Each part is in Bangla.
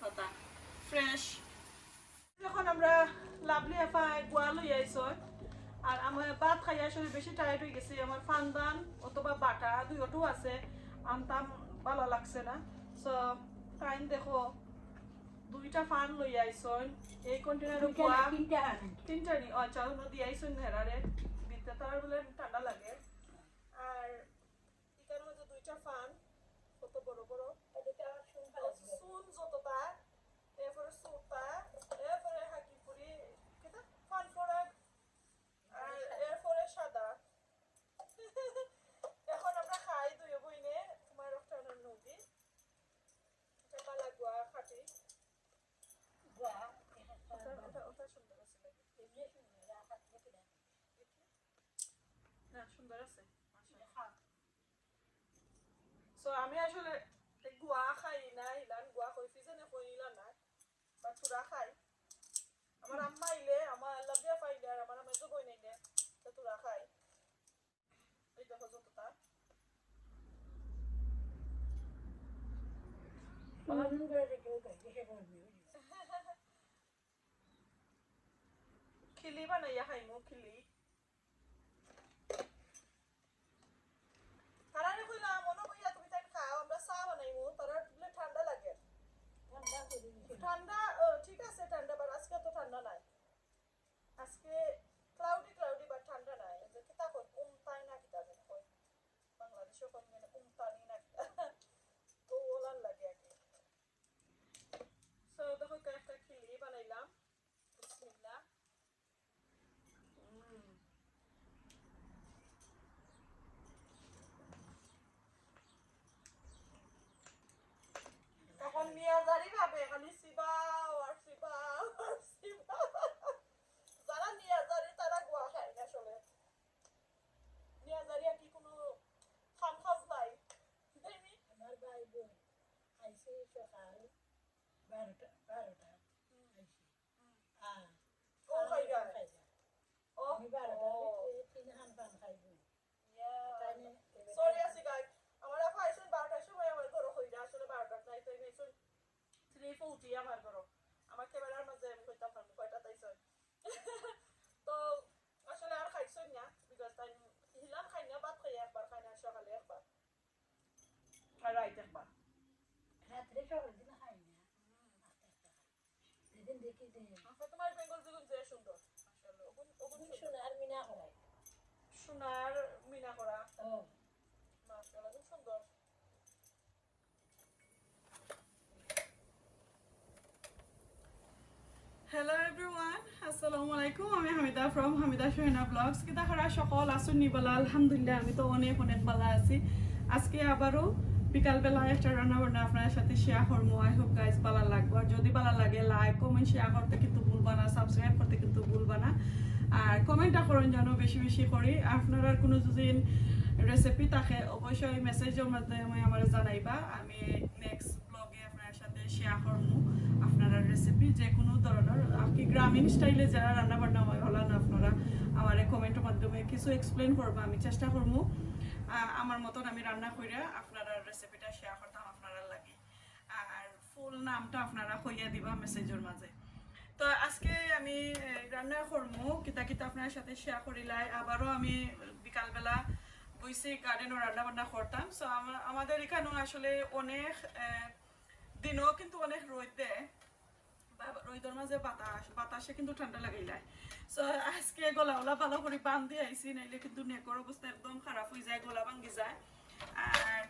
পাতা ফ্রেশ যখন আমরা লাভলি আপা গোয়া লই আইছো আর আমার ভাত খাই আসলে বেশি টায়ার্ড হয়ে গেছি আমার ফান্দান অথবা বাটা দুইটো আছে আনতাম ভালো লাগছে না সো টাইম দেখো দুইটা ফান লই আইছন এই কন্টেনারে গোয়া তিনটা নি আচ্ছা নদী আইছন হেরারে বিতে তার বলে ঠান্ডা লাগে আর এটার মধ্যে দুইটা ফান কত বড় বড় এটা সুন যতটা এরপরে সুতা এরপরে হাকিপুরি কিটা ফান পড়া আর এরপরে সাদা এখন আমরা খাই দুই বইনে তোমার রক্তানোর নদী এটা পালা গোয়া খাটি গোয়া ওটা সুন্দর আছে না সুন্দর আছে সো আমি আসলে গোয়া খাই না ইলান গোয়া কই ফিজেনে কইলা না বা তুরা খাই আমার আম্মা আইলে আমার লাভিয়া পাইলে আর আমার মেজো বই নাইলে তো তুরা খাই এই দেখো যতটা খিলি বানাইয়া খাইমু খিলি তারারে কইলাম মনে কইয়া তুমি তাই খাও আমরা চা বানাইমু তারা বলে ঠান্ডা লাগে ঠান্ডা ঠিক আছে ঠান্ডা বাট আজকে তো ঠান্ডা নাই আজকে ক্লাউডি বাট ঠান্ডা নাই যে কিতা কই উমতাই না কিতা জানি কই বাংলাদেশে কোন মানে উমতানি না কিতা তো ওলান লাগে আর কি সো দেখো একটা খিলি বানাইলাম বিসমিল্লাহ তখন নিয়াজারি ভাবে খালি সিবাও আর সিবাও আর সিবাও যারা নিয়াজারি তারা গোয়া খায় না আসলে নিয়াজারি কি কোনো খাম খাজ নাই দেখবি আমার ভাই বোন আইসে সকাল 12টা আইসে ও খাইগা ও আমি 12টা তিন হান পান খাইব সরি আসি গাই আমার আপা আইসেন 12টার সময় আমার ঘর হইরা আসলে 12টা নাই তাই মেসন 3:40 আমার ঘর আমার ক্যামেরার মাঝে আমি কইতাম না কয়টা তাইছন তো আসলে আর খাইছন না বিকজ তাই হিলাম খাই না ভাত খাই একবার খাই না সকালে একবার আর রাইত একবার রাত্রে সকাল দিন খাই না সেদিন দেখি যে আপা তোমার বেঙ্গল জীবন যে সুন্দর আসলে ওগুন সোনার মিনা করাই সোনার মিনা করা ও মাশাআল্লাহ খুব সুন্দর হ্যালো এভরিওয়ান আসসালামু আলাইকুম আমি হামিদা ফ্রম হামিদা সোহেনা ব্লগস কি দেখারা সকল আসুন নিবালা আলহামদুলিল্লাহ আমি তো অনেক ভালো আছি আজকে আবারও বিকালবেলা একটা রান্না বান্না আপনার সাথে শেয়ার করবো আই হোপ গাইজ ভালো লাগবে আর যদি ভালো লাগে লাইক কমেন্ট শেয়ার করতে কিন্তু ভুলবা না সাবস্ক্রাইব করতে কিন্তু ভুলবা না আর কমেন্টটা করেন যেন বেশি বেশি করি আপনারা কোনো যদি রেসিপি থাকে অবশ্যই মেসেজের মাধ্যমে আমার জানাইবা আমি নেক্সট ব্লগে আপনার সাথে শেয়ার করবো আপনারা রেসিপি যে কোনো ধরনের কি গ্রামীণ স্টাইলে যারা রান্না বান্না হয় হলান আপনারা আমার কমেন্টের মাধ্যমে কিছু এক্সপ্লেন করবো আমি চেষ্টা করবো আমার মতন আমি রান্না করে আপনারা রেসিপিটা শেয়ার করতাম আপনারা লাগে আর ফুল নামটা আপনারা কইয়া দিবা মেসেজের মাঝে তো আজকে আমি রান্না করবো কিতা কিতা আপনার সাথে শেয়ার করিলাই আবারও আমি বিকালবেলা বইসে গার্ডেনও রান্না বান্না করতাম সো আমাদের এখানেও আসলে অনেক দিনও কিন্তু অনেক রোদ দেয় রোদের মাঝে বাতাসে কিন্তু ঠান্ডা লাগাইলায় সো আজকে গলা ভালো করে বান্ধি আইসি নাইলে কিন্তু নেকর অবস্থা একদম খারাপ হয়ে যায় গলা ভাঙ্গি যায় আর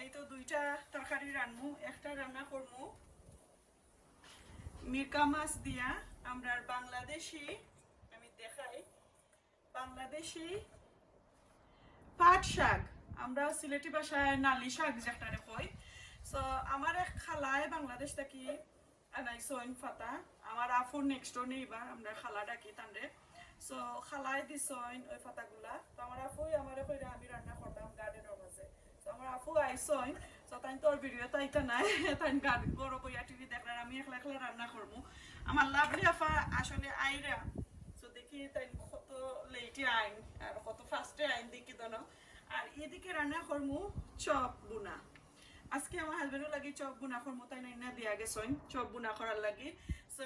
এই তো দুইটা তরকারি রান্নু একটা রান্না করবো মিরকা মাছ দিয়া আমরা বাংলাদেশি আমি দেখাই বাংলাদেশি পাট শাক আমরা সিলেটি ভাষায় নালি শাক যেটা কই সো আমার এক খালায় বাংলাদেশ থেকে আনাইছইন ফাতা আমার আফুর নেক্সট ডোর নেইবার আমরা খালা ডাকি তানরে সো খালায় দিছইন ওই ফাতাগুলা তো আমার আফুই আমারে কইরা আমি রান্না করতাম গার্ডেনের মাঝে তো আমার আফু আইছইন সো তাই তোর ভিডিও তাইটা নাই তাই গার্ডেন বড় বইয়া টিভি দেখলাম আমি একলা একলা রান্না করবো আমার লাভলি আফা আসলে আইরা সো দেখি তাই কত লেটে আইন আর কত ফাস্টে আইন দেখি দনো আর এদিকে রান্না করবো চপ বুনা আজকে আমার হাজবেন্ডও লাগি চপ বুনা করবো তাই না দিয়া গেছেন চপ বুনা করার লাগি। সো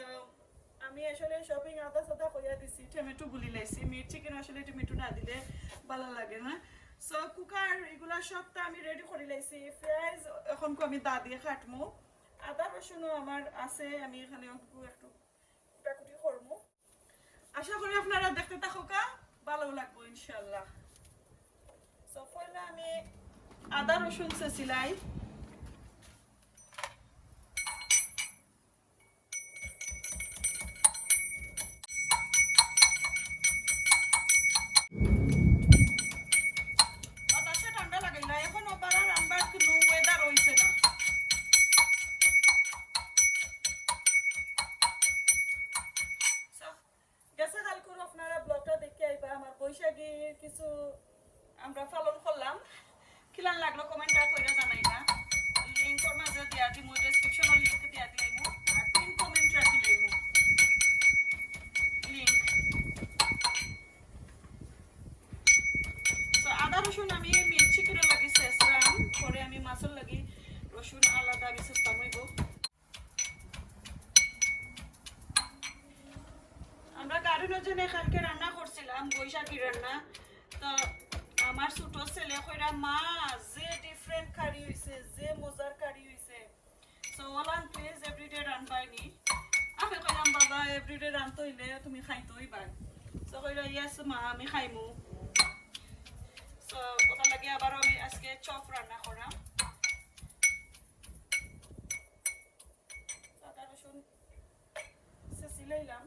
আমি আসলে শপিং আদা সাদা কইয়া দিছি, টমেটো গুলি লাইছি, মিট চিকেন আসলে টমেটো না দিলে ভালো লাগে না। সো কুকার এগুলা সবটা আমি রেডি করে লাইছি। পেঁয়াজ এখন আমি দা দিয়ে কাটমু, আদা রসুনও আমার আছে, আমি এখানে একটু কুটাকুটি করবো। আশা করি আপনারা দেখতে থাকুকা, ভালো লাগবো ইনশাল্লাহ। সো পয়লা আমি আদা রসুন চেঁচিলাই, বাতাসে ঠান্ডা লাগাইলা, এখন ওপারা রান্নার কোনো ওয়েদার হইছে না। গেছে কাল করে আপনারা ব্লগটা দেখে আইবা, আমার বৈশাখীর কিছু আমরা পালন করলাম, কিলান লাগলো কমেন্টটা কইরা জানাইবা। লিংকর মাঝে দিয়া দিমু, ডেসক্রিপশনের লিংক দিয়া দিলাইমু, আর পিন কমেন্ট রাখি লইমু লিংক। সো আদা রসুন আমি মির্চি করে লাগি শেষরাম, পরে আমি মাছের লাগি রসুন আলাদা আমি চেষ্টা হইব। আমরা গাড়ির জন্য কালকে রান্না করছিলাম বৈশাখী রান্না। তো আমার ছোট ছেলে কইরা মা যে ডিফারেন্ট কারি হইছে, যে মজার কারি হইছে, সো ওলান প্লিজ এভরিডে রানবাইনি। আমি কইলাম বাবা এভরিডে রানতে হইলে তুমি খাইতে হইবাই। সো কইরা ইয়েস মা আমি খাইমু। সো ওটা লাগে আবার আমি আজকে চপ রান্না করাম। আদা রসুন চেঁচি লইলাম,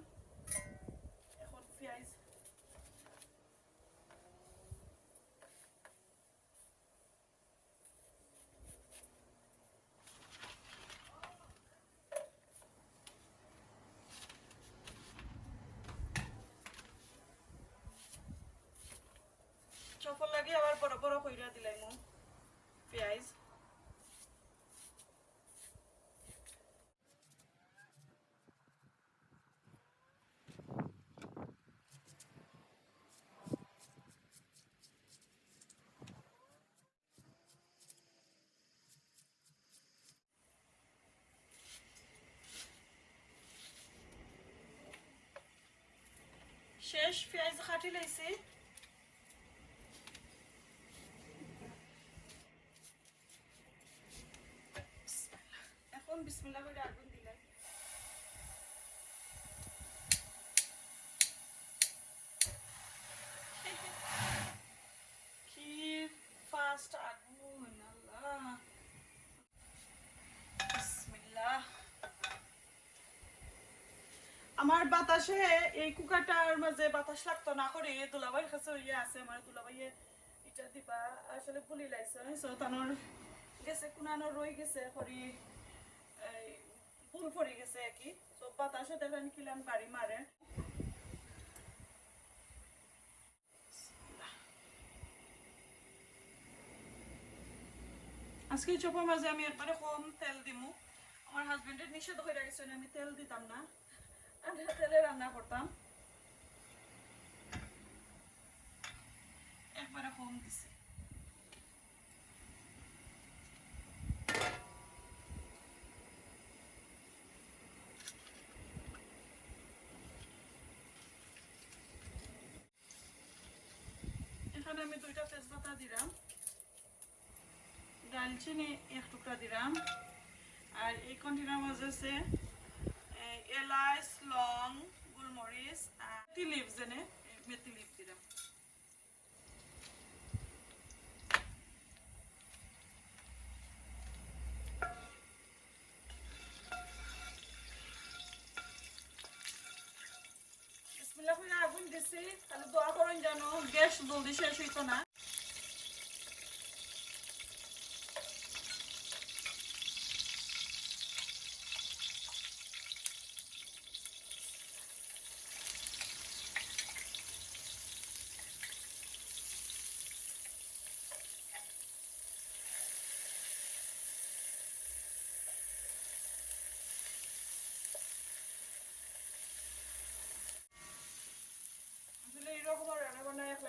এখন পেঁয়াজ চপর লাগে আবার বড় বড় কইরা দিলাইমু পেঁয়াজ। শেষ পেঁয়াজ কাটি লাইছি, এখন বিসমিল্লাহ করে আগুন দিলাই। কি ফাস্ট আগুন, আল্লাহ বিসমিল্লাহ। আমার বাতাসে এই কুকারটার মাঝে বাতাস লাগতো না করে দুলাভাইয়ের কাছে ইয়ে আছে, আমার দুলাভাইয়ে এটা দিবা আসলে পুলি লাইছে, সো তানোর গেছে কুনানো রই গেছে করি ফুল পড়ে গেছে আর কি। তো বাতাসে দেখেন কিলান বাড়ি মারে। আজকে চপের মাঝে আমি একবারে কম তেল দিমু, আমার হাজবেন্ডের নিষেধ হয়ে গেছে আমি তেল দিতাম না, আমি তেলে রান্না করতাম, একবারে কম দিছি। এখানে আমি 2টা তেজপাতা দিলাম, দালচিনি 1 টুকরা দিলাম, আর এই কন্টেনার মাঝে আছে এলাচ, লং, গোলমরিচ আর মেথি লিভ, জেনে মেথি লিভ দিলাম। বিসমিল্লাহ করে আগুন দিছি, তাহলে দোয়া করেন যেন গ্যাস জলদি শেষ হইতো না।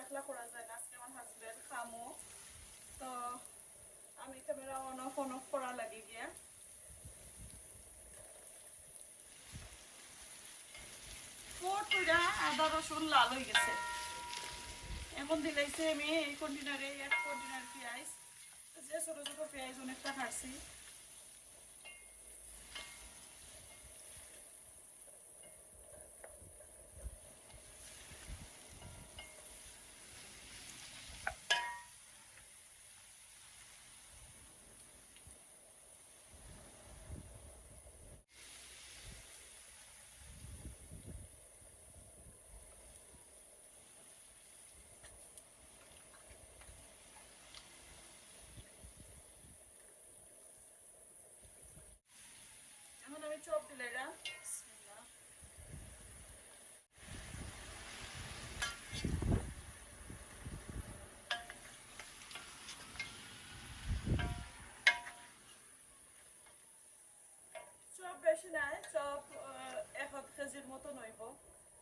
একলা করা যায় না, আজকে আমার হাজবেন্ড খামো, তো আমি ক্যামেরা অন অফ করা আদা রসুন লাল হয়ে গেছে। এখন দিলাইছে আমি এই কন্টেনারে 1 কন্টেনার পেঁয়াজ, যে ছোট ছোট পেঁয়াজ অনেকটা কাটছি। এখন আমি চপ দিলাম। চপ বেশি নাই, চপ 1 কেজির মতো নইব,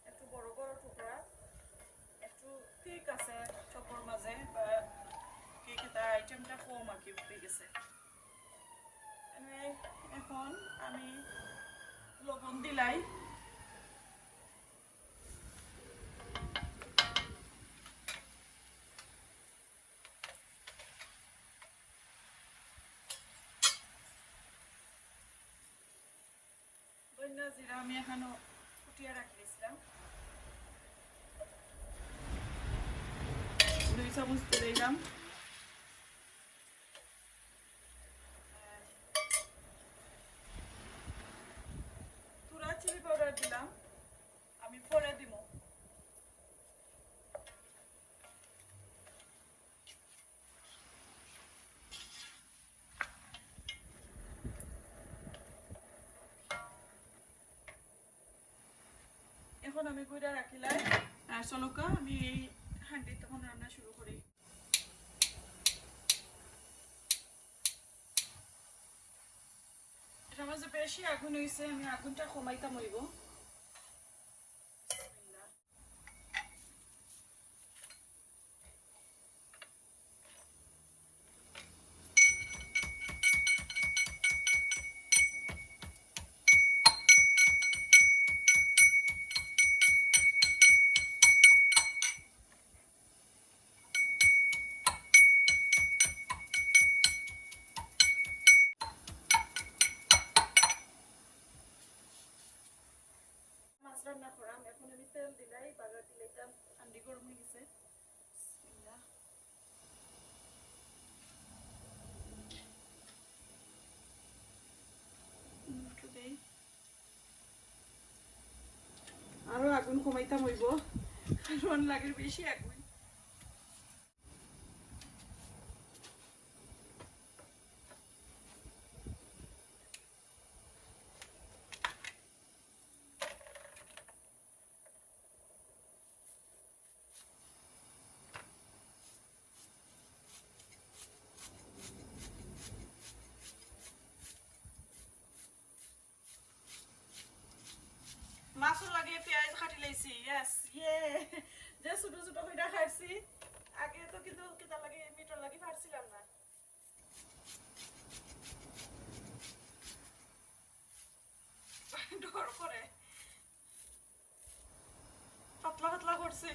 একটু বড় বড় টুকরা, একটু ঠিক আছে চপর মাঝে, বা কেক এটা আইটেমটা কম আর কি উঠে গেছে। এখন আমি লবণ দিলাই, ধনিয়া জিরা আমি এখানে ফুটিয়ে রাখি দিয়েছিলাম, 2 চামচ দিলাম। তুরা চিলি পাউডার দিলাম, আমি পরে দিব। এখন আমি কইরা রাখিলাই, আর চলকা আমি এই হাঁড়ি তখন রান্না শুরু করি। এটা মাঝে বেশি আগুন হয়েছে, আমি আগুনটা কমাইতাম হইব। মাছ রান্না করাম, এখন আমি তেল দিলাই, বাগার দিলাইতাম, হাঁড়ি গরম হয়ে গেছে। বিসমিল্লাহ। একটু দেই, আরো আগুন কমাইতাম হইব, কারণ লাগে বেশি আগুন। মাছও লাগে পেঁয়াজ কাটি লাইছি, ইয়েস ইয়ে, যে ছোট ছোট কইরা খাইছি আগে তো, কিন্তু কিতা লাগে মিটর লাগি পারছিলাম না। ডর করে পাতলা পাতলা করছি।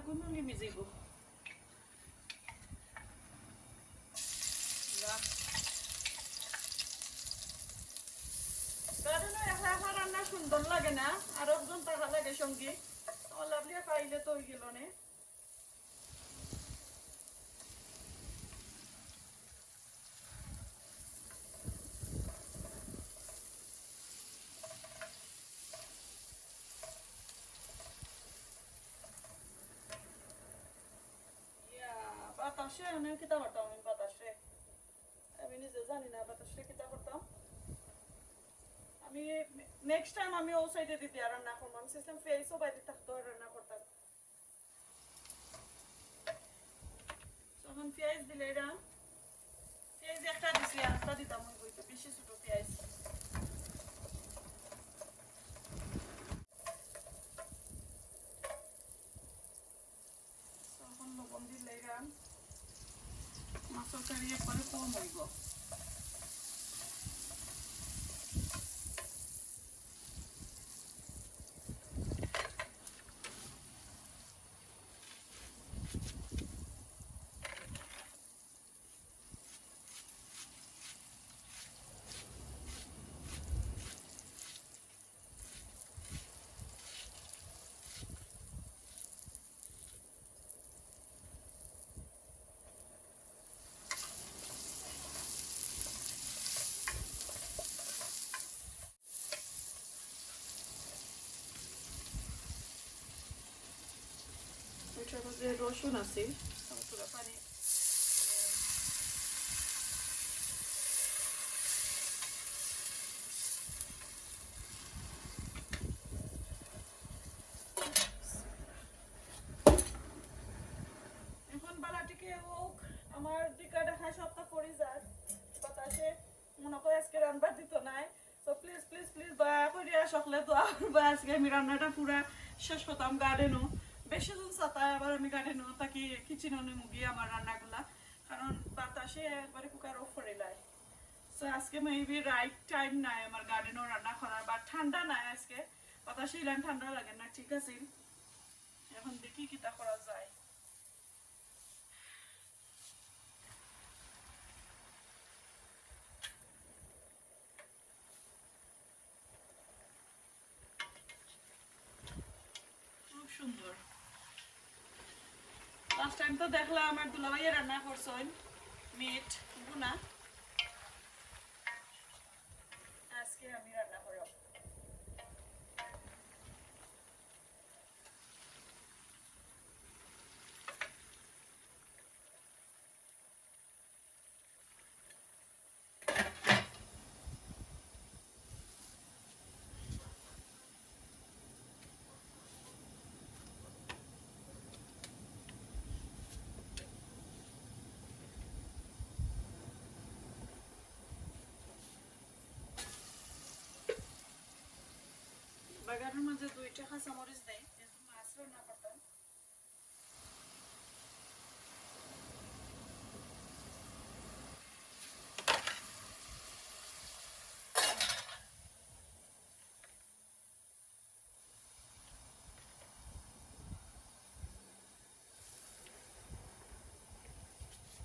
আগুন নিমে যাইব। রান্না সুন্দর লাগে না, আর একজন টাকা লাগে সঙ্গে, আমার লাভলিয়া পাইলে তো ওই গেল নে। বাতাসে আমি কিতা করতাম, আমি বাতাসে আমি নিজে জানি না বাতাসে কিতা করতাম। আমি নেক্সট টাইম আমি ও সাইডে দিতে আর রান্না করবো, আমি সিস্টেম ফেসও বাইরে থাকতো আর রান্না করতাম। তখন পেঁয়াজ দিলে এরা, পেঁয়াজ একটা দিছি আর একটা দিতাম, ওই বইতে বেশি ছোট পেঁয়াজ। কম হইব। এটার মধ্যে রসুন আছে, পুরো পানি এখন বালাটিকে হোক আমার দিকা দেখা সপ্তাহ পরি যার বাতাসে মনে করে আজকে রান্নার দিত নাই। তো প্লিজ প্লিজ প্লিজ দয়া করিয়া সকলে দোয়া করবা আজকে আমি রান্নাটা পুরা শেষ করতাম গার্ডেনও বেশি জন সাতায় আবার আমি গার্ডেনও তাকে কিচেনে মুগিয়ে আমার রান্নাগুলা, কারণ বাতাসে একবারে কুকার অফ করে লাই। সো আজকে মেবি রাইট টাইম নাই আমার গার্ডেনও রান্না করার, বা ঠান্ডা নাই আজকে বাতাসে ইলান ঠান্ডা লাগে না, ঠিক আছে। এখন দেখি কিটা করা যায়। খুব সুন্দর। লাস্ট টাইম তো দেখলাম আমার দুলাভাইয়া রান্না করছেন মিট বুনা, আজকে আমি রান্না করব। বাগানের মাঝে 2টা কাঁচামরিচ দেয়, মাছ রান্না করতাম।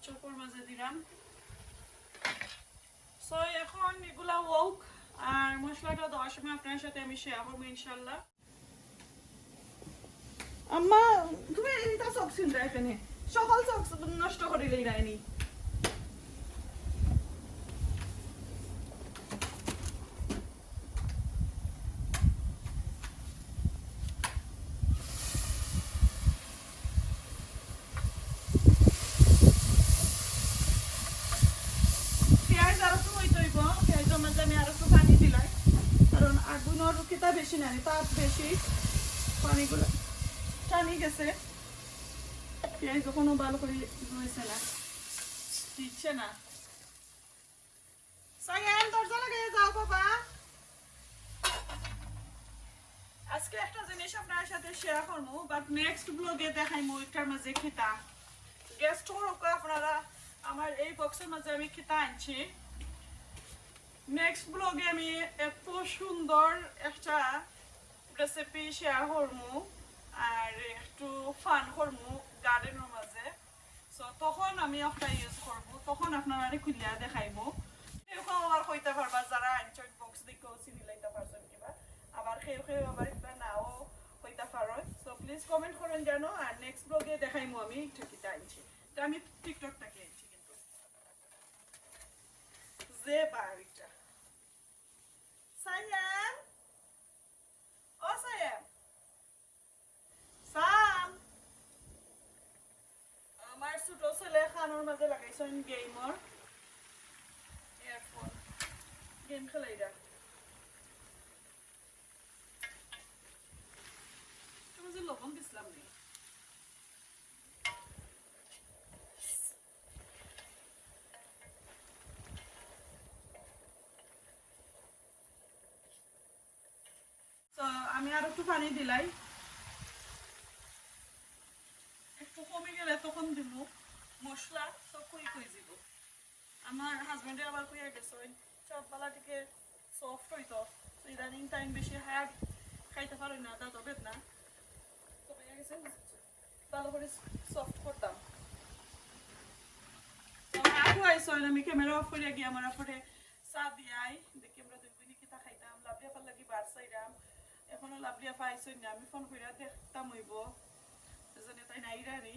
চপর মাঝে দিলাম। সো এখন এগুলা হোক, আর মশলাটা দেওয়ার সময় আপনার সাথে আমি শেয়ার করবো ইনশাল্লাহ। আম্মা তুমি এটা চকছিল এখানে সকাল চক নষ্ট করিলেই রায়নি। পেঁয়াজ আর একটু হইতে হইব, পেঁয়াজের মাঝে আমি আর একটু পানি দিলাই, কারণ আগুনের রুকিটা বেশি নাই, তাপ বেশি, পানিগুলো টানি গেছে। পেঁয়াজ কখনো ভালো করে হয়েছে না, দিচ্ছে না। সাইয়েন দরজা লাগিয়ে যাও বাবা। আজকে একটা জিনিস আপনার সাথে শেয়ার করবো, বাট নেক্সট ব্লগে দেখাইমু এটার মাঝে খিতা গেস্ট হোক আপনারা। আমার এই বক্সের মাঝে আমি খিতা আনছি, নেক্সট ব্লগে আমি এত সুন্দর একটা রেসিপি শেয়ার করবো আর একটু ফান করবো গার্ডেনের মাঝে। সো তখন আমি একটা ইউজ করবো, তখন আপনারা খুলিয়া দেখাইবো। এরকম আবার কইতে পারবা যারা আনচক বক্স দিকেও চিনি লাইতে পারছেন কিবা, আবার কেউ কেউ আবার একটা নাও কইতে পারো। সো প্লিজ কমেন্ট করেন জানো, আর নেক্সট ব্লগে দেখাইমু আমি ঠিকইটা আনছি। তো আমি টিকটক থেকে আনছি কিন্তু যে বাড়িটা। সায়াম ও সায়াম সাম, আমার ছোট ছেলে খানোর মাঝে লাগাইছেন গেমর এয়ারফোন, গেম খেলাইরা। তুমি যে লবণ দিছিলাম নি, তো আমি আর একটু পানি দিলাই, একটু কমে গেলে তখন দিব মশলা সব কই কই দিব। আমার হাজবেন্ডে আবার কইয়া গেছে চাঁদপালা থেকে সফট হইতো, তো ইদানিং টাইম বেশি হায়ার খাইতে পারে না, দাঁত বেদ না, তো কইয়া গেছে ভালো করে সফট করতাম। তো আমার আপু আইসো, আমি ক্যামেরা অফ করে গিয়ে আমার আপুরে চা দিয়ে আই, দেখি আমরা দুই বোনে কিতা খাইতাম। লাভলি আপার লাগি বার চাইরাম, এখনো লাভলি আপা আইসো না, আমি ফোন করে দেখতাম হইব এজনে তাই নাই রানি।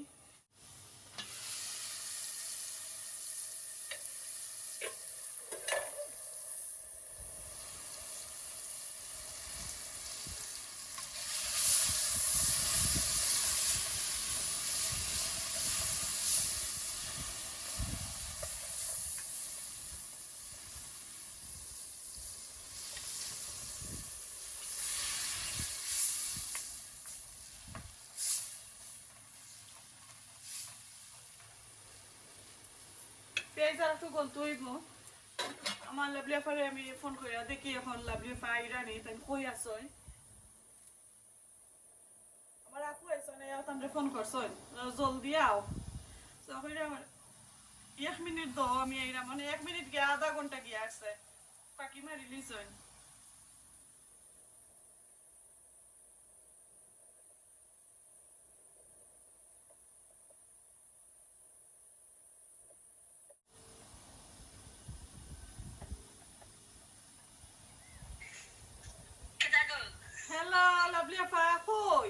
পেঁয়াজ আর একটু গলতে হইব। আমার লাভলি আপারে আমি ফোন করে দেখি এখন লাভলি আপা আইরানি, তাই কই আসই। আমার আপু আইসো না, তাহলে ফোন করছই জলদি আও। তো আমার 1 মিনিট দাও, আমি আইরাম, মানে 1 মিনিট গিয়া আধা ঘন্টা গিয়া আছে পাকি মারি লিছই। হ্যালো লাভলি আপা, কই?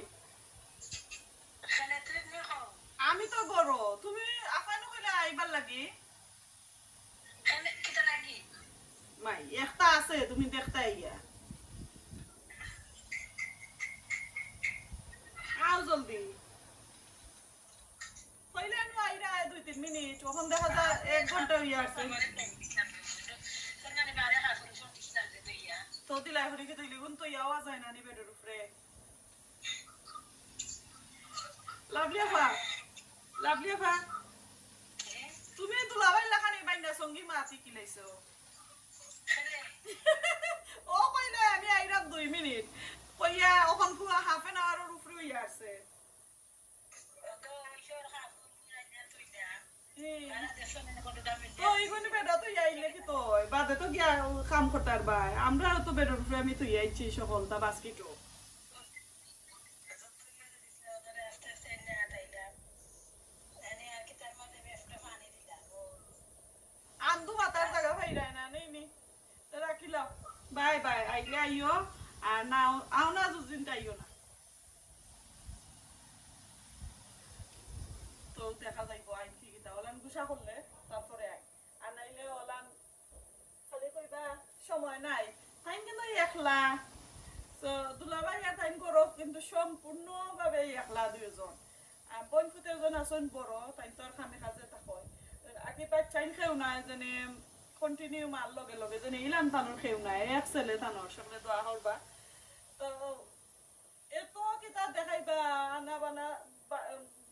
আমি তো বড়, তুমি আপা নকইলা আইবার লাগি। মাই একটা আছে, তুমি দেখতে আইয়া আও জলদি। কইলে আমি আইরা 2-3 মিনিট, তখন দেখা যায় 1 ঘন্টা হইয়া আছে। তো দিলাই হরি কে দিলি গুন তো ইয়াওয়া যায় না নি বেডের উপরে। লাভলি আপা, লাভলি আপা, তুমি দুলাভাই লাখানি বাইন্দা সঙ্গী মাতি কি লাইছো? ও কইলে আমি আইরাম 2 মিনিট, কইয়া ওখান পুরা হাফ এন আওয়ারের উপরে হইয়া আছে। তো এইগুলো বেডা তো আইলে কি তো বাদে তো গিয়া কাম করতার ভাই, আমরা তো বেডের উপরে আমি তো আইছি সকলটা বাস্কিটো। আন্দু মাতার জায়গা পাইরাই না নেই নি, রাখিলাম। বাই বাই, আইলে আইও, আর না আও না দুদিন আইও না। তো দেখা যাইব আইন কি কিতা ওলান গুছা করলে তারপরে আই, আর নাইলে ওলান খালি কইবা সময় নাই, টাইম কিন্তু একলা। তো দুলাভাই আর টাইম করো কিন্তু সম্পূর্ণভাবে একলা দুইজন। আর বোন ফুতেজন আছেন বড়, তাই তো আর খামে কাজে থাকয় আগে পাই চাইন খেও নাই, যেনে কন্টিনিউ মার লগে লগে যেনে ইলাম তানোর খেও নাই, এক ছেলে তানোর সকলে দোয়া করবা। তো এত কিতা দেখাইবা আনা বানা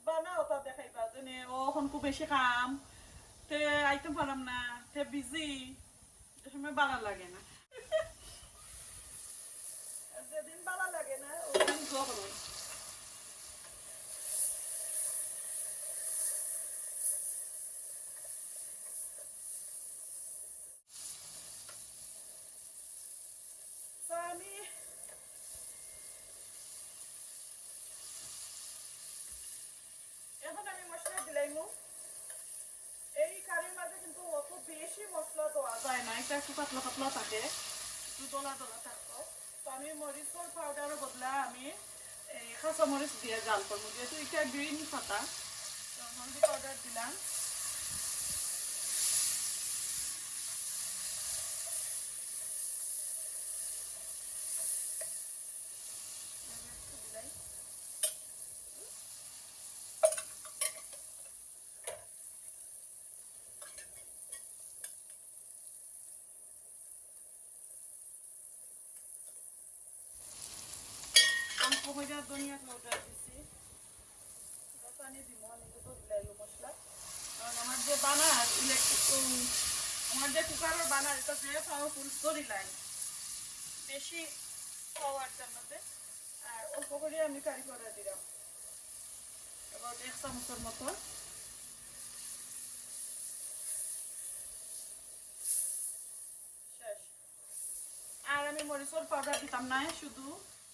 বানা ওটা দেখাইবা যেনে ও খুব বেশি কাম তে আইতে পারাম না, তে বিজি, এটা সময় ভালো লাগে না। যেদিন ভালো লাগে না ওদিন করো। আমি এখন আমি মশলা দিলাইমু। এই কারির মাঝে কিন্তু অত বেশি মশলা দেওয়া যায় না, এটা একটু পাতলা পাতলা থাকে, একটু দলা দলা থাকতো। তো আমি মরিচের পাউডারের বদলা আমি এই কাঁচা মরিচ দিয়ে জাল করবো, যেহেতু এটা গ্রিন পাতা। তো হলদি পাউডার দিলাম, অল্প করে ধনিয়া পাউডার দিচ্ছি, পানি দিব অনেক তো দিলাইলো মশলা। কারণ আমার যে বানার ইলেকট্রিক, আমার যে কুকারের বানার এটা যে পাওয়ারফুল স্টোরি লাইন বেশি পাওয়ার জন্যতে। আর অল্প করে আমি কারি পাউডার দিলাম, এবার 1 চামচের মতো। আমি মরিচের পাউডার দিতাম না, শুধু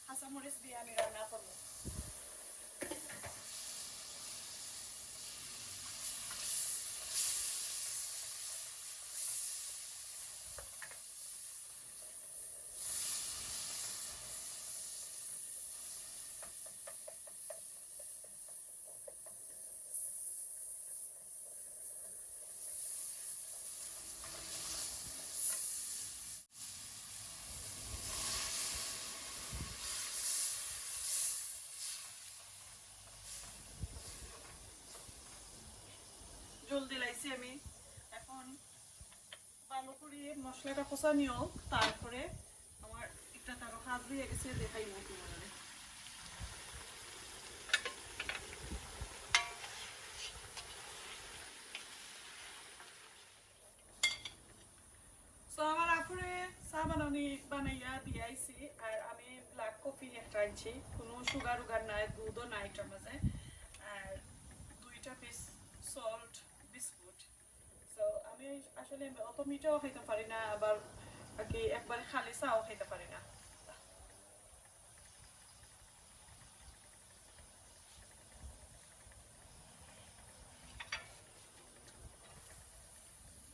কাঁচা মরিচ দিয়ে আমি রান্না করব। জল দিলাইছি আমি, এখন ভালো করে মশলাটা কষানি হোক, তারপরে আমার একটা তারও হাত দিয়ে গেছে দেখাই মতো মানে। তো আমার আপুরে চা বানাইয়া দিয়ে আইছি, আর আমি ব্ল্যাক কফি একটা আনছি, কোনো সুগার উগার নাই, দুধও নাই এটার মাঝে, আর 2টা পিস সল্ট বিস্কুট। তো আমি আসলে অত মিঠাও খাইতে পারি না, আবার কি একবারে খালি চাও খাইতে পারি না।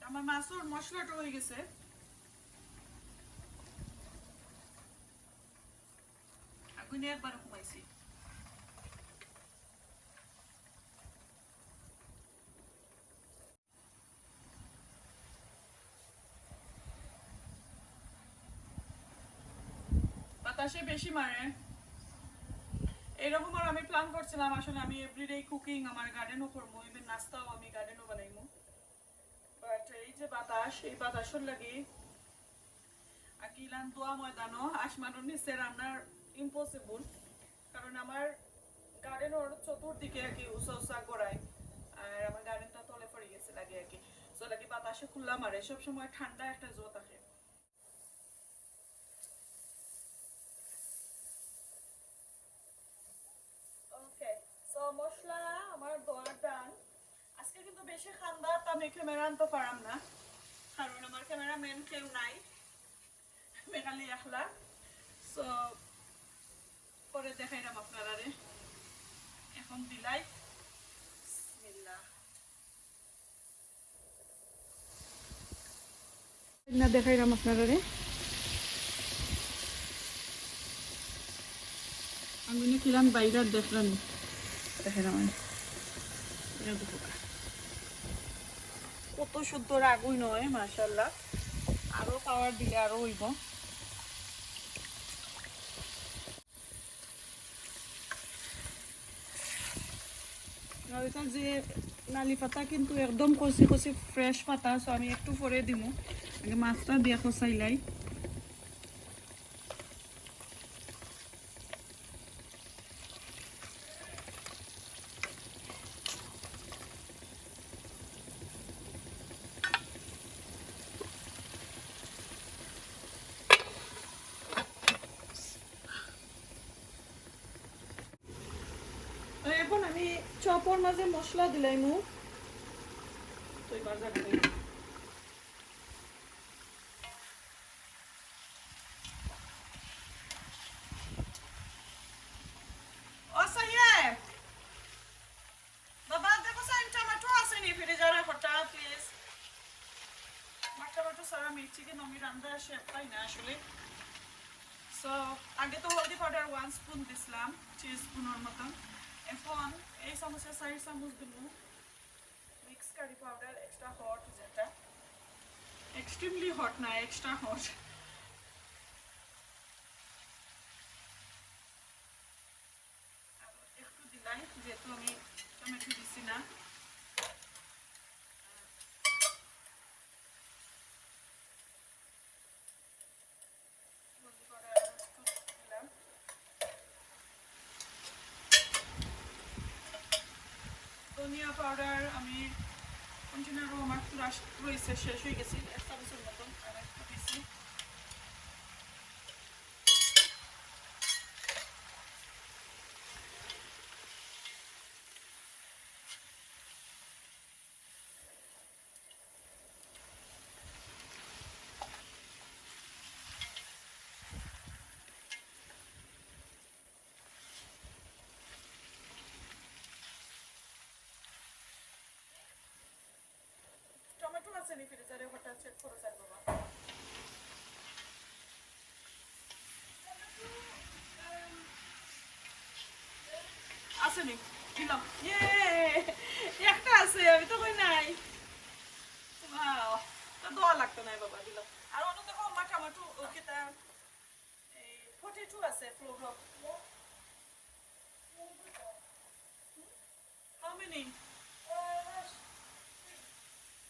আমার মাছের মশলাটা হয়ে গেছে, আগুনে একবার কমাইছি। বাতাসে বেশি মারে এরকম, আর আমি প্ল্যান করছিলাম আসলে আমি এভরিডে কুকিং আমার গার্ডেনও করবো, ইভেন নাস্তাও আমি গার্ডেনও বানাইবো, বাট এই যে বাতাস, এই বাতাসের লাগি আকিলান দোয়া ময়দানও আসমানোর নিচে রান্নার ইম্পসিবল, কারণ আমার গার্ডেনের চতুর্দিকে আর কি উঁচা উঁচা গোড়ায়, আর আমার গার্ডেনটা তলে পড়ে গেছে লাগে আর কি। সো লাগে বাতাসে খুললা মারে, সবসময় ঠান্ডা একটা জো থাকে। ওকে, সো মশলা আমার দেওয়ার ডান। আজকে কিন্তু বেশি ঠান্ডা, তো আমি ক্যামেরা আনতে পারাম না, কারণ আমার ক্যামেরাম্যান কেউ নাই, আমি খালি একলা। সো পরে দেখাইলাম আপনারা, এখন দিলাই বিসমিল্লাহ না, দেখাইলাম আপনারা, আমি কিলাম বাইরে দেখলাম, দেখাইলাম কত শুদ্ধ রাগুই নয় মাশাআল্লাহ, আরো পাওয়ার দিলে আরো হইব। যে নালি পাতা কিন্তু একদম কচি কচি ফ্রেশ পাতা, সো আমি একটু পরে দিব, আগে মাছটা দিয়ে কষাইলাই। এখন আমি চপর মাঝে মশলা দিলাইমু, তো এবার দেখাই চিকেন আমি রান্না শেফ পাই না আসলে। সো আগে তো হলদি পাউডার 1 স্পুন দিছিলাম, 3 স্পুনের মতন, এখন এই চামচে 4 চামচ দিব mix curry powder, extra hot, যেটা এক্সট্রিমলি হট না, এক্সট্রা হট। একটু দিলাই, যেহেতু আমি টমেটো দিছি না। ধনিয়া পাউডার আমি কন্টেনারও আমার রয়েছে, শেষ হয়ে গেছে, 1 চামচের মতন, আর একটু দিছি। টমেটো আছে নি ফ্রিজারে হঠাৎ চেক করে যাই বাবা আছে নি দিলাম একটা আছে আমি তো কই নাই ওয়াও তো দোয়া লাগতো নাই বাবা দিলাম আর অন্য দেখো মা টমেটো কিতা এই পটেটো আছে ফ্লোর How many?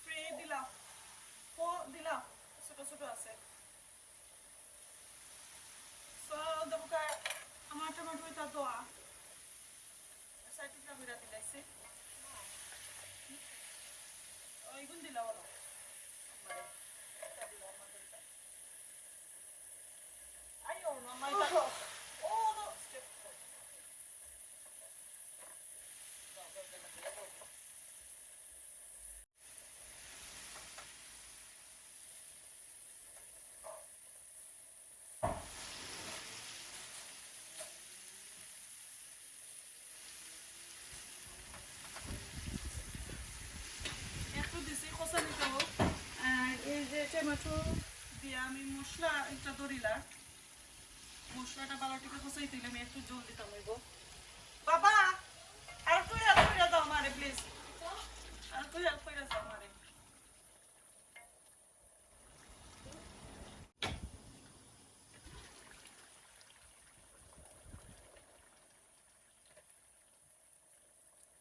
Three দিলাম 4 দিলাম ছোট ছোট আছে সো দেখো আমার টমেটো এটা দোয়া সাইটটা বিরা দিলাইছে ওইগুন দিলা বলো এটা দিলাম আমাদের আইও না মাই ও নো স্টেপ একটু দিছি খোসা নিতে হোক আর এই যে টমেটো দিয়ে আমি মশলা একটা দরিলা মশলাটা বালাটিকে খোসাই দিলে আমি একটু জল দিতাম হইব বাবা আর একটু হেল্প করে দাও আমারে প্লিজ আর একটু হেল্প করে দাও আমারে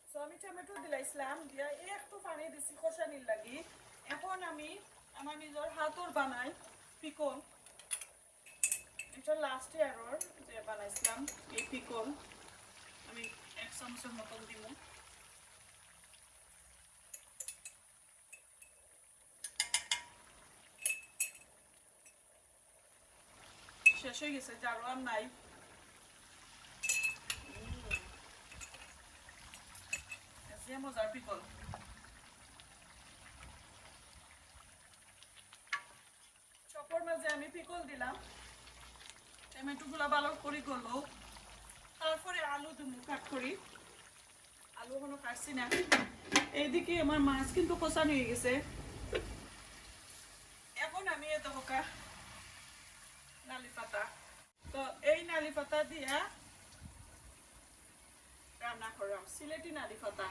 সো আমি টমেটো দিলাইছিলাম দিয়া একটু পানি দিছি খোসানির লাগি এখন আমি আমার নিজের হাতর বানাই পিকল এটা লাস্ট ইয়ারর যে বানাইছিলাম এই পিকল আমি 1 চামচের মতন দিব শেষ হয়ে গেছে জারো আর নাই মজার পিকল চপর মাঝে আমি পিকল দিলাম টমেটো গুলা ভালো করে গলো তারপরে আলু দুমু কাট করি আলু এখনো কাটছি না এইদিকে আমার মাছ কিন্তু কষানো হয়ে গেছে এখন আমি দেখোকা নালি পাতা তো এই নালি পাতা দিয়া রান্না করলাম সিলেটি নালি পাতা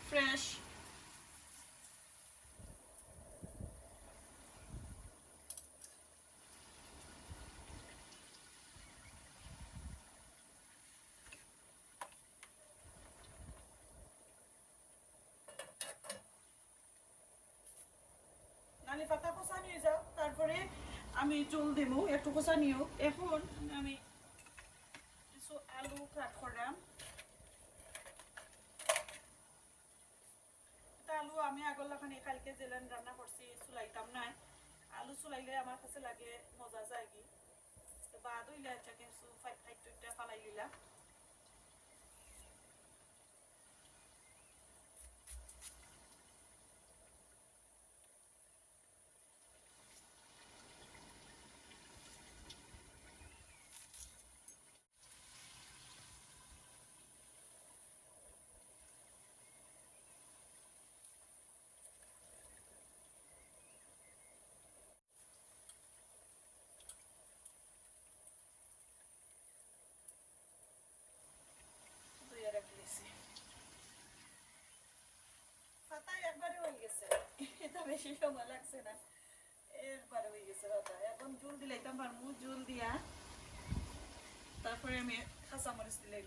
ফ্রেশ নালি পাতা কষা নিয়ে যাও তারপরে আমি জল দেব একটু কষা নিও এখন আমি কিছু আলু কাট করলাম আলু আমি আগরলাখানে কালকে জেলান রান্না করছি চুলাইতাম না আলু চুলাইলে আমার কাছে লাগে মজা যায় কি তো বাদ হইলে আচ্ছা কিছু ফাইটটা ফালাই দিলাম বেশি সময় লাগছে না এরপরে হয়ে গেছে কথা এখন জল দিলাইতাম পারমু জল দিয়া তারপরে আমি কাঁচামরিচ দিলাম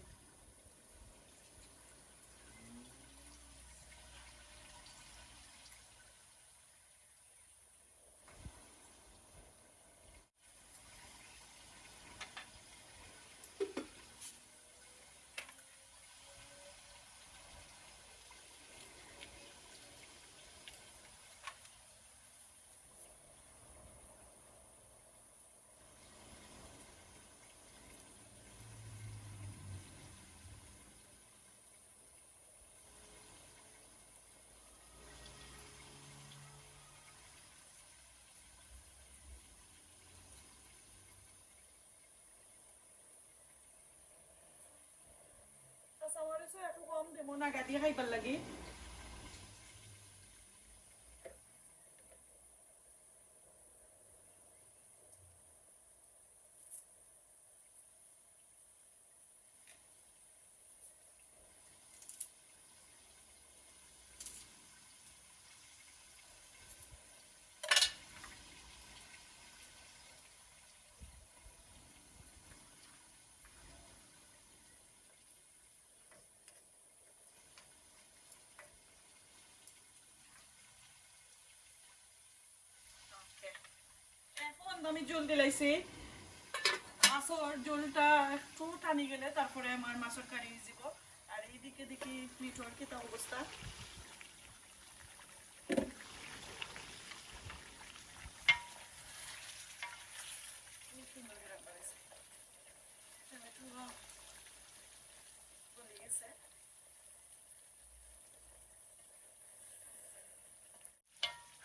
কাঁচামরিচও একটু কম দেবো না গাদি খাইবার লাগে আমি জল দিলাইছি মাছের জলটা একটু টানি গেলে তারপরে আমার মাছের কারি দিব আর এইদিকে দেখি মিঠোর কি তা অবস্থা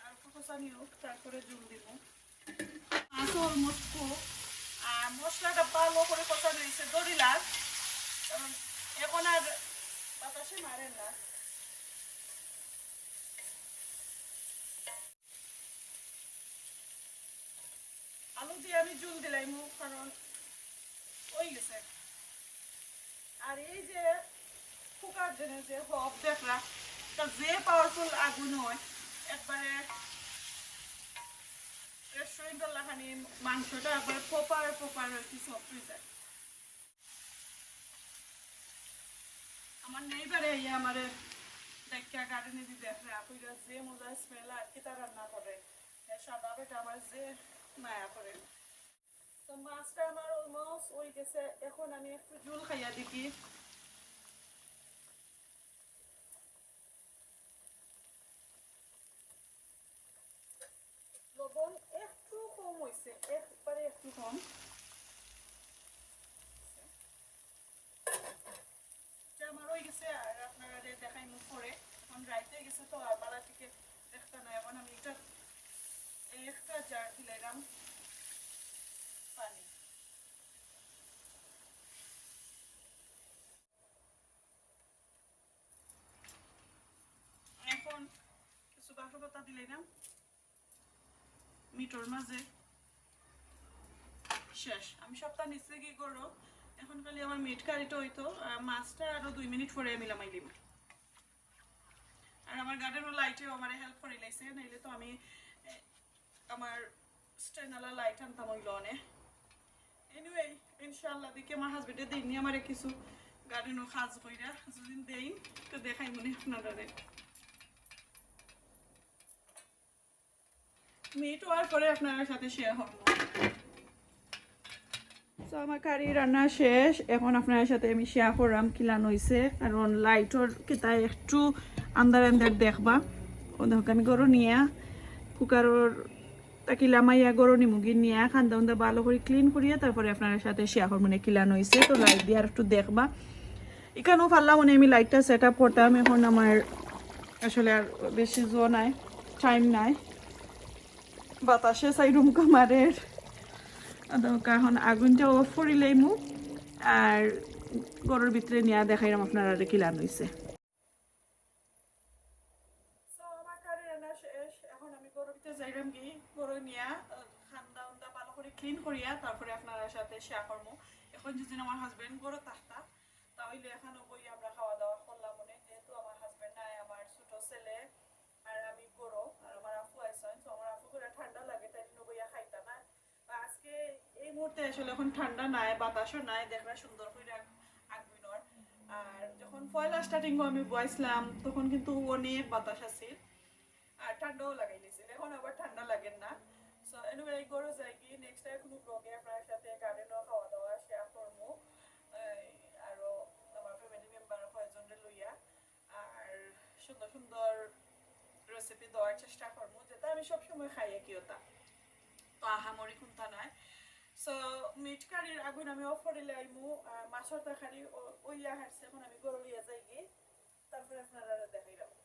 আর কষানি হোক তারপরে জল দিব মাছ অলমোস্ট খুব আর মশলাটা ভালো করে কষানো হয়েছে দড়িলার কারণ এখন আর বাতাসে মারেন না আলু দিয়ে আমি জল দিলাম কারণ ওই গেছে আর এই যে ফুকার জন্য যে হক দেখরা তার যে পাওয়ারফুল আগুন হয় একবারে রেস্টুরেন্টের লাখানি মাংসটা একবার প্রপার আর কি সফট হয়ে যায় আমার নেইবারে আমার দেখা গার্ডেনে দিয়ে দেখে আপুরা যে মজা স্মেল আর কি তার রান্না করে সাদা বেটা আমার যে মায়া করে তো মাছটা আমার অলমোস্ট ওই গেছে এখন আমি একটু জল খাইয়া দেখি লবণ একটু কম হয়েছে একবারে একটু কম আমার হয়ে গেছে আর আপনারা দেখাই মুখ করে এখন রাইতে গেছে তো আর বালা থেকে দেখতে না এখন আমি এটা একটা জার দিলাম পানি এখন কিছু বাসা পাতা দিলাম মিটোর মাঝে শেষ আমি সপ্তাহ নিচে কি করো এখন খালি আমার মিট কারিটা হইতো মাছটা আরো 2 মিনিট পরে মিলামাই দিব আর আমার গার্ডেনের লাইটেও আমার হেল্প করে লাইছে নাইলে তো আমি আমার স্ট্যান্ডালা লাইট আনতাম হইল অনেক এনিওয়ে ইনশাআল্লাহ দেখি আমার হাজবেন্ডে দিইনি আমারে কিছু গার্ডেনও কাজ কইরা যদি দেই তো দেখাই মনে আপনারা মিট হওয়ার পরে আপনার সাথে শেয়ার হব তো আমার কারি রান্না শেষ এখন আপনার সাথে আমি শেয়ার করলাম কিলান হয়েছে কারণ লাইটর কিতায় একটু আন্দার দেখবা ও দেখো আমি গরু নিয়ে কুকারর তাকিলা মাইয়া গরু নিমুগি নিয়ে খান্দা উন্দা ভালো করে ক্লিন করিয়া তারপরে আপনার সাথে শেয়ার করবো মানে কিলান হয়েছে তো লাইট দিয়ে আর একটু দেখবা এখানেও পারলাম মানে আমি লাইটটা সেট আপ করতাম এখন আমার আসলে আর বেশি জো নাই টাইম নাই বাতাসে সাইডুম কামারের এখন আগুনটা অফ করিলেই মু আর গরুর ভিতরে নিয়ে দেখাইলাম আপনারা কিলান হয়েছে এখন আমি গরুর ভিতরে যাইলাম কি গরু নিয়ে খান্দা উন্দা ভালো করে ক্লিন করিয়া তারপরে আপনার সাথে শেয়ার করবো এখন যদি আমার হাজবেন্ড গরু থাকতা তাহলে এখন বই আমরা খাওয়া দাওয়া করলাম মনে যেহেতু আমার হাজবেন্ড নাই আমার ছোট ছেলে আর আমি গরু আর আমার আপু আইসন তো আমার আপু করে ঠান্ডা লাগে তাই বইয়া খাইতা না আজকে এই মুহূর্তে আসলে এখন ঠান্ডা নাই বাতাসও নাই দেখরা সুন্দর করে আগুনর আর যখন পয়লা স্টার্টিং আমি বইছিলাম তখন কিন্তু অনেক বাতাস আছে আর ঠান্ডাও লাগাই দিয়েছিল এখন আবার ঠান্ডা লাগে না সো এনিওয়ে গরু যাই কি নেক্সট টাইম কোনো ব্লগে আপনার সাথে গার্ডেনও খাওয়া দাওয়া শেয়ার করবো আর আমার ফ্যামিলি মেম্বার কয়েকজনকে লইয়া আর সুন্দর সুন্দর রেসিপি দেওয়ার চেষ্টা করবো যেটা আমি সবসময় খাই কিওতা তো আহামরি কোনটা নাই সো মিট কারির আগুন আমি অফ করে লাইমু মাছের তরকারি ওই হাঁটছে এখন আমি গরু লিয়ে যাই গিয়ে তারপরে আপনারা দেখাই যাবো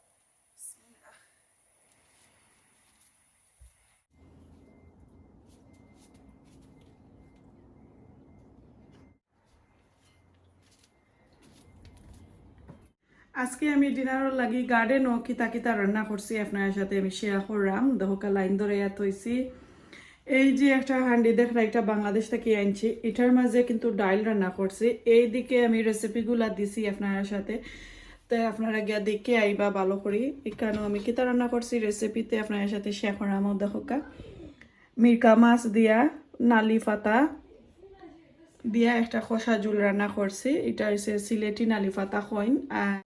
আজকে আমি ডিনারের লাগি গার্ডেন ও কিতা কিতা রান্না করছি আপনার সাথে আমি শেয়ার করলাম দহকা লাইন ধরে হইছি এই যে একটা হান্ডি দেখরা একটা বাংলাদেশ থেকে আনছি এটার মাঝে কিন্তু ডাইল রান্না করছি এই দিকে আমি রেসিপিগুলা দিছি আপনার সাথে তাই আপনারা গিয়া দেখে আইবা ভালো করি এখানেও আমি কিতা রান্না করছি রেসিপিতে আপনার সাথে শেয়ার করলাম দহকা মিরকা মাছ দিয়া নালি পাতা দিয়া একটা খসা ঝোল রান্না করছি এটা হচ্ছে সিলেটি নালি পাতা কইন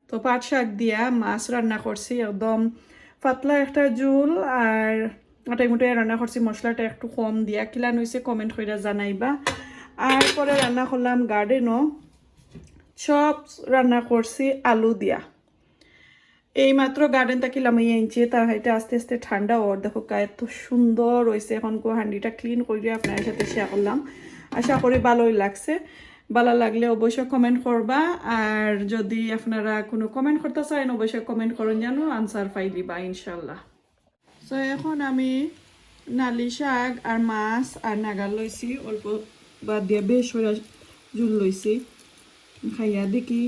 তো পাট শাক দিয়া মাছ রান্না করছি একদম পাতলা একটা ঝোল আর আটাই মুটাই রান্না করছি মশলাটা একটু কম দিয়া কিলান হয়েছে কমেন্ট করে জানাইবা আর পরে রান্না করলাম গার্ডেনও সব রান্না করছি আলু দিয়া এই মাত্র গার্ডেন তাকিলাম এই আনছি তার হাইতে আস্তে আস্তে ঠান্ডা ওর দেখো এত সুন্দর হয়েছে এখন হান্ডিটা ক্লিন করে আপনার সাথে শেয়ার করলাম আশা করি ভালোই লাগছে ভালো লাগলে অবশ্যই কমেন্ট করবা আর যদি আপনারা কোনো কমেন্ট করতে চান অবশ্যই কমেন্ট করুন জানো আনসার পাইলিবা ইনশাল্লাহ তো এখন আমি নালি শাক আর মাছ আর নাগাল লইছি অল্প বাদ দিয়ে বেশ হয়ে জুল লইছি খাইয়া দেখি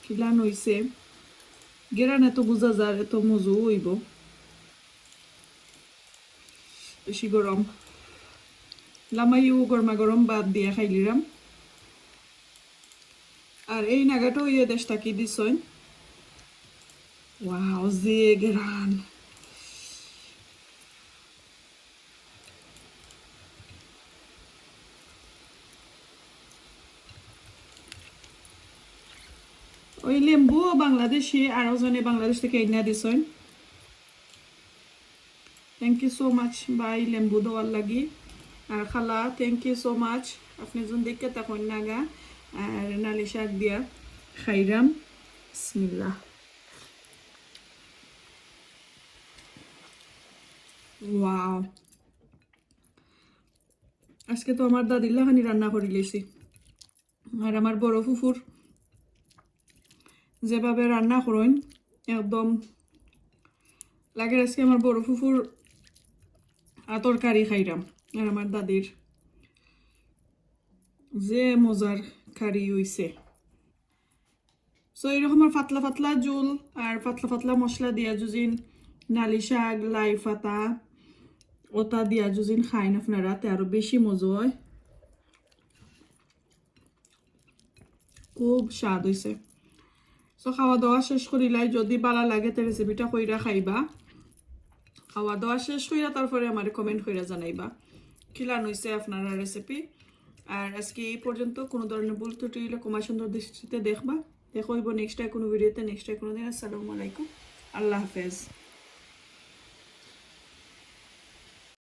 কিলান হইছে গেরান এত বুঝা যার এত মজু হইব বেশি গরম লামাইও গরমা গরম বাদ দিয়ে খাইলিরাম আর এই নাগাটাও ইয়ে দেশটা কি দিছইন ওয়াও যে গেরান ওই লেম্বু বাংলাদেশি আরো জনে বাংলাদেশ থেকে এনে দিছইন থ্যাংক ইউ সো মাচ বাই লেম্বু দেওয়ার লাগি আর খালা থ্যাংক ইউ সো মাচ আপনি যখন দেখে তখন নাগা আর নালি শাক দিয়া খাইরাম বিসমিল্লাহ ওয়াও আজকে তো আমার দাদিল্লা খানি রান্না করে লিছি আর আমার বড় ফুফুর যেভাবে রান্না করেন একদম লাগে আজকে আমার বড় ফুফুর তরকারি খাইরাম আর আমার দাদির যে মজার কারি হইছে সো এরকম পাতলা পাতলা জুল আর পাতলা পাতলা মশলা দিয়া যুজিন নালি শাক লাই পাতা ওটা দিয়া যুজিন খাইন আপনারা তে আরো বেশি মজা হয় খুব স্বাদ হইছে সো খাওয়া দাওয়া শেষ করিলাই যদি ভালো লাগে তে রেসিপিটা কইরা খাইবা খাওয়া দাওয়া শেষ কইরা তারপরে আমার কমেন্ট কইরা জানাইবা কিলান হইছে আপনারা রেসিপি আর আজকে এই পর্যন্ত কোনো ধরনের ভুল ত্রুটি হলে কমা সুন্দর দৃষ্টিতে দেখবা দেখো নেক্সট টাইম কোনো ভিডিওতে নেক্সট টাইম কোনো দিন আসসালামু আলাইকুম আল্লাহ হাফেজ